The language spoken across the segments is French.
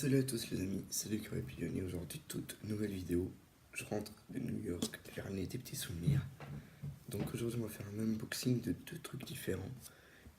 Salut à tous les amis, c'est Luc et aujourd'hui toute nouvelle vidéo. Je rentre de New York, j'ai ramené des petits souvenirs. Donc aujourd'hui on va faire un unboxing de deux trucs différents.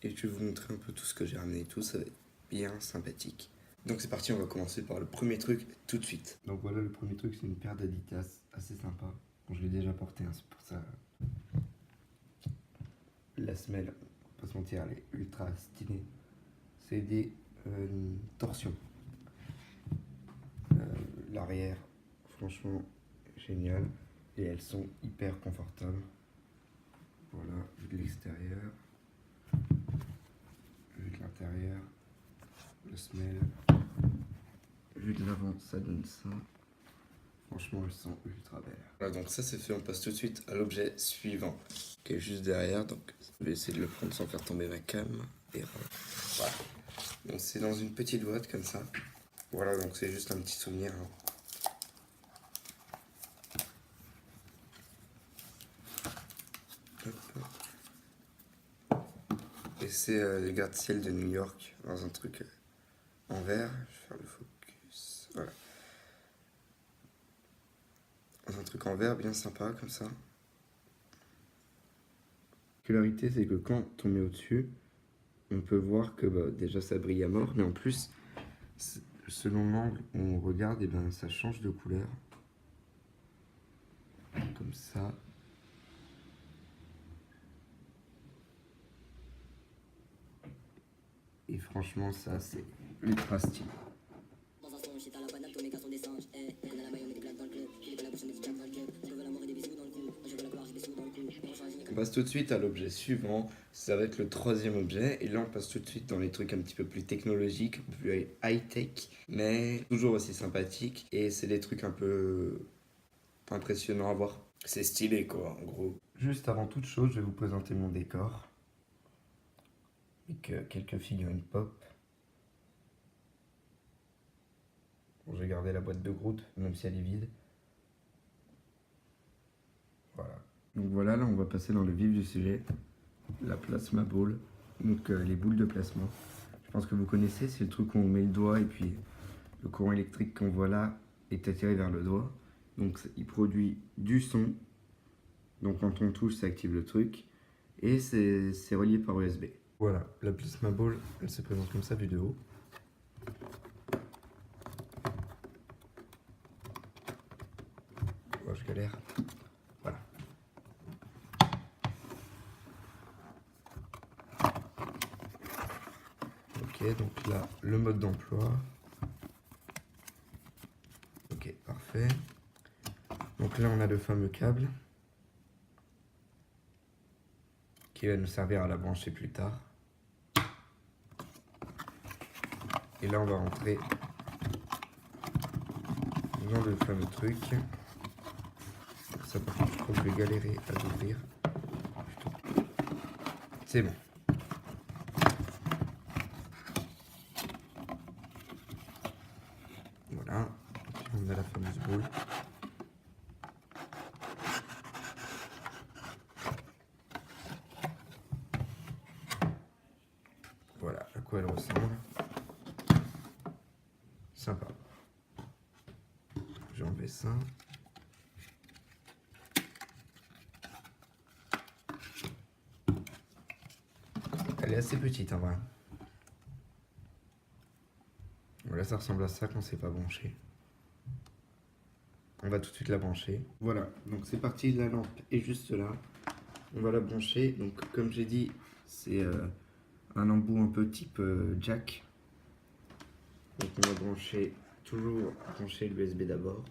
Et je vais vous montrer un peu tout ce que j'ai ramené et tout, ça va être bien sympathique. Donc c'est parti, on va commencer par le premier truc tout de suite. Donc voilà, le premier truc c'est une paire d'Adidas assez sympa. Bon, je l'ai déjà porté, hein, c'est pour ça. La semelle, on va pas se mentir, elle est ultra stylée. C'est des torsions. L'arrière, franchement génial, et elles sont hyper confortables. Voilà, vue de l'extérieur, vue de l'intérieur, le semelle, vue de l'avant, ça donne ça. Franchement, elles sont ultra belles. Voilà, donc ça c'est fait, on passe tout de suite à l'objet suivant qui est juste derrière. Donc je vais essayer de le prendre sans faire tomber ma cam. Et voilà, donc c'est dans une petite boîte comme ça. Voilà, donc c'est juste un petit souvenir, hein. Et c'est le gratte-ciel de New York dans un truc en verre. Je vais faire le focus. Voilà. Dans un truc en verre bien sympa comme ça. La particularité, c'est que quand on met au-dessus, on peut voir que déjà ça brille à mort, mais en plus, selon l'angle où on regarde, et ben ça change de couleur. Comme ça. Et franchement, ça c'est ultra stylé. On passe tout de suite à l'objet suivant, ça va être le troisième objet, et là on passe tout de suite dans les trucs un petit peu plus technologiques, un peu plus high-tech, mais toujours aussi sympathiques, et c'est des trucs un peu impressionnants à voir. C'est stylé quoi, en gros. Juste avant toute chose, je vais vous présenter mon décor, avec quelques figurines pop. Bon, j'ai gardé la boîte de Groot, même si elle est vide. Voilà. Donc voilà, là on va passer dans le vif du sujet, la plasma ball, donc les boules de plasma. Je pense que vous connaissez, c'est le truc où on met le doigt et puis le courant électrique qu'on voit là est attiré vers le doigt. Donc il produit du son, donc quand on touche ça active le truc et c'est relié par USB. Voilà, la plasma ball, elle se présente comme ça vue de haut. Oh, je galère. Voilà. Ok, donc là, le mode d'emploi. Ok, parfait. Donc là, on a le fameux câble qui va nous servir à la brancher plus tard. Et là, on va rentrer dans le fameux truc. Ça, par contre, je crois que je vais galérer à l'ouvrir. C'est bon. Voilà. On a la fameuse boule. Voilà à quoi elle ressemble. Sympa. J'ai enlevé ça. Elle est assez petite en vrai. Voilà, ça ressemble à ça quand c'est pas branché. On va tout de suite la brancher. Voilà, donc c'est parti, la lampe est juste là. On va la brancher. Donc comme j'ai dit, c'est un embout un peu type jack. Donc on va brancher, toujours brancher l'USB d'abord.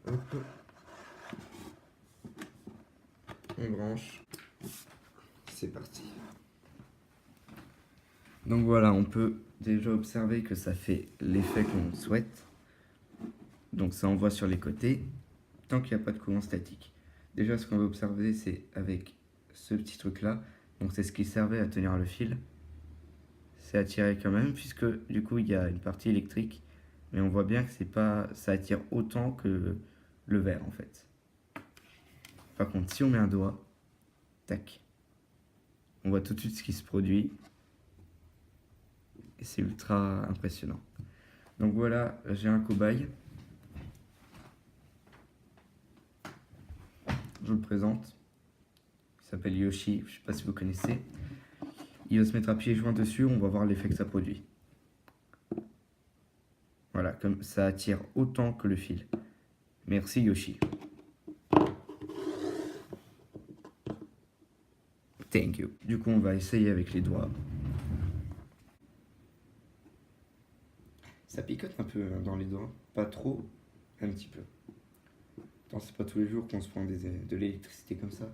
Hop. On branche. C'est parti. Donc voilà, on peut déjà observer que ça fait l'effet qu'on souhaite. Donc ça envoie sur les côtés, tant qu'il n'y a pas de courant statique. Déjà ce qu'on va observer, c'est avec ce petit truc là, donc c'est ce qui servait à tenir le fil. C'est attiré quand même, puisque du coup il y a une partie électrique, mais on voit bien que c'est pas, ça attire autant que le verre en fait. Par contre, si on met un doigt, tac, on voit tout de suite ce qui se produit. Et c'est ultra impressionnant. Donc voilà, j'ai un cobaye. Je vous le présente. Il s'appelle Yoshi, je sais pas si vous connaissez. Il va se mettre à pieds joints dessus, on va voir l'effet que ça produit. Voilà, comme ça attire autant que le fil. Merci Yoshi. Thank you. Du coup, on va essayer avec les doigts. Ça picote un peu dans les doigts. Pas trop, un petit peu. Attends, c'est pas tous les jours qu'on se prend de l'électricité comme ça.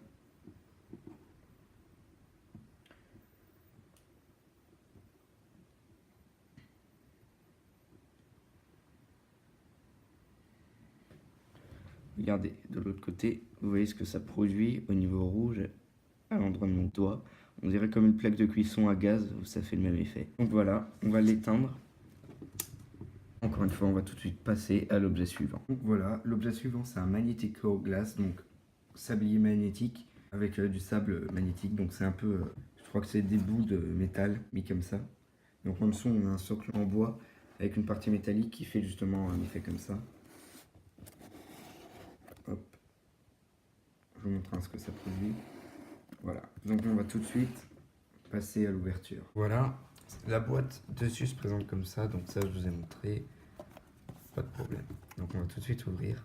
Regardez, de l'autre côté, vous voyez ce que ça produit au niveau rouge à l'endroit de mon doigt. On dirait comme une plaque de cuisson à gaz où ça fait le même effet. Donc voilà, on va l'éteindre. Encore une fois, on va tout de suite passer à l'objet suivant. Donc voilà, l'objet suivant, c'est un magnetic glass, donc sablier magnétique avec du sable magnétique. Donc c'est un peu, je crois que c'est des bouts de métal mis comme ça. Donc en dessous, on a un socle en bois avec une partie métallique qui fait justement un effet comme ça. Hop. Je vous montre ce que ça produit. Voilà, donc on va tout de suite passer à l'ouverture. Voilà, la boîte dessus se présente comme ça, donc ça je vous ai montré, pas de problème. Donc on va tout de suite ouvrir.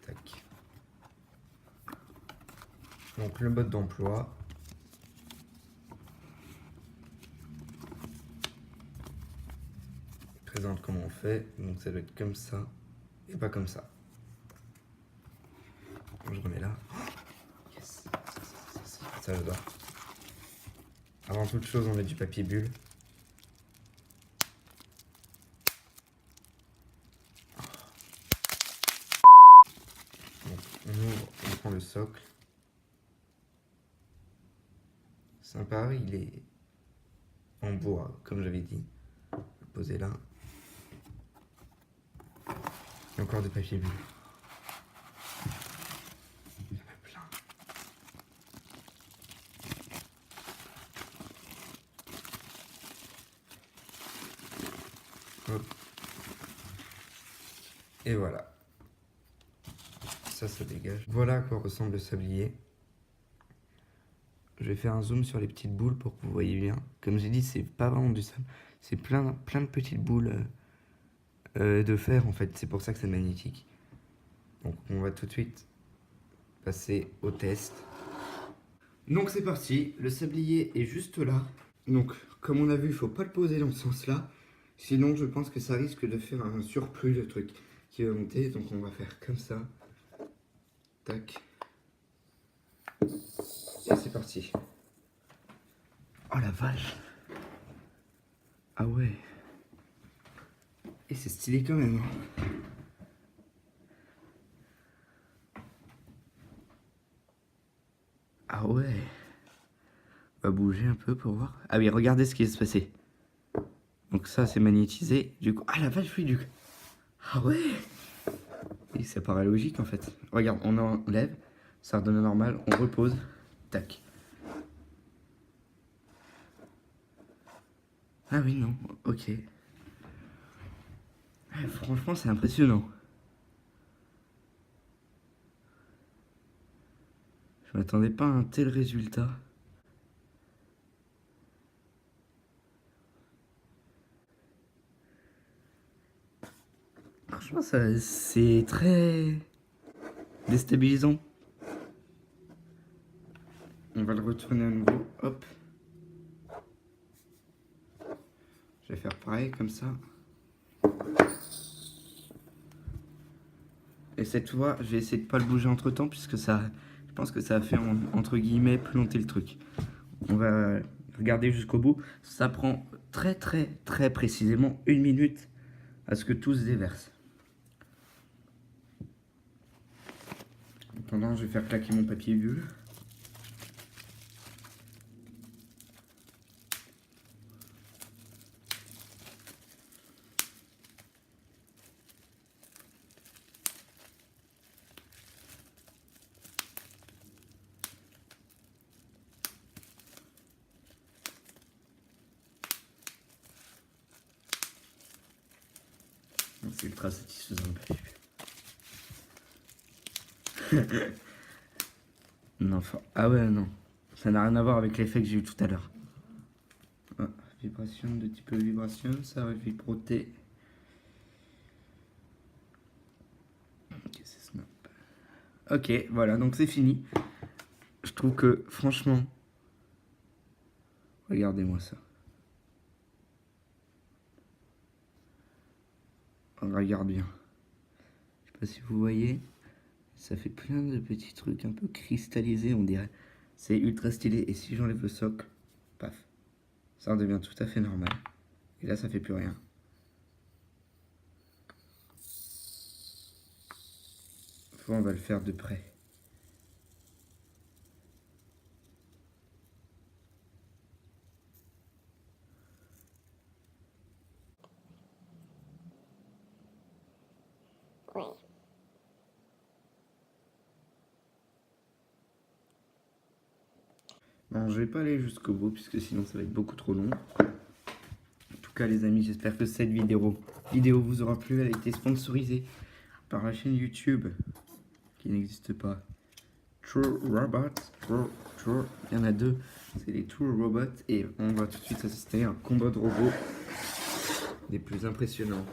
Tac. Donc le mode d'emploi. Présente comment on fait, donc ça doit être comme ça et pas comme ça. Je remets là. Yes. Ça j'adore. Avant toute chose, on met du papier bulle. Donc, on ouvre, on prend le socle. Sympa, il est en bois, comme j'avais dit. On va le poser là. Et encore du papier bulle. Il y en a plein. Hop. Et voilà. Ça dégage. Voilà à quoi ressemble le sablier. Je vais faire un zoom sur les petites boules pour que vous voyez bien. Comme j'ai dit, c'est pas vraiment du sable. C'est plein de petites boules de fer en fait. C'est pour ça que c'est magnétique. Donc on va tout de suite passer au test. Donc c'est parti. Le sablier est juste là. Donc comme on a vu, il faut pas le poser dans ce sens-là. Sinon je pense que ça risque de faire un surplus de truc qui va monter. Donc on va faire comme ça. Tac. Et c'est parti. Oh la vache. Ah ouais. Et c'est stylé quand même. Ah ouais. On va bouger un peu pour voir. Ah oui, regardez ce qui va se passer. Donc ça c'est magnétisé. Du coup, ah la vache, oui, du coup. Ah ouais. Et ça paraît logique en fait. Regarde, on enlève, ça redonne normal, on repose. Tac. Ah oui, non, ok. Ouais, franchement, c'est impressionnant. Je m'attendais pas à un tel résultat. Franchement, c'est très déstabilisant. On va le retourner à nouveau. Hop. Je vais faire pareil, comme ça. Et cette fois, je vais essayer de pas le bouger entre temps, puisque ça, je pense que ça va faire, entre guillemets, planter le truc. On va regarder jusqu'au bout. Ça prend très précisément 1 minute à ce que tout se déverse. Pendant, je vais faire claquer mon papier bulle. ultra satisfaisant le PVP. Non, ah ouais, non. Ça n'a rien à voir avec l'effet que j'ai eu tout à l'heure. Ah, vibration de type vibration, ça va vibroter. Ok, c'est snap. Ok, voilà, donc c'est fini. Je trouve que, franchement, regardez-moi ça. On regarde bien. Je sais pas si vous voyez. Ça fait plein de petits trucs un peu cristallisés, on dirait. C'est ultra stylé. Et si j'enlève le socle, paf, ça redevient tout à fait normal. Et là, ça fait plus rien. On va le faire de près. Ouais. Bon, je vais pas aller jusqu'au bout puisque sinon ça va être beaucoup trop long. En tout cas, les amis, j'espère que cette vidéo vous aura plu. Elle a été sponsorisée par la chaîne YouTube qui n'existe pas. True Robot. Il y en a deux. C'est les True Robots. Et on va tout de suite assister à un combat de robots des plus impressionnants.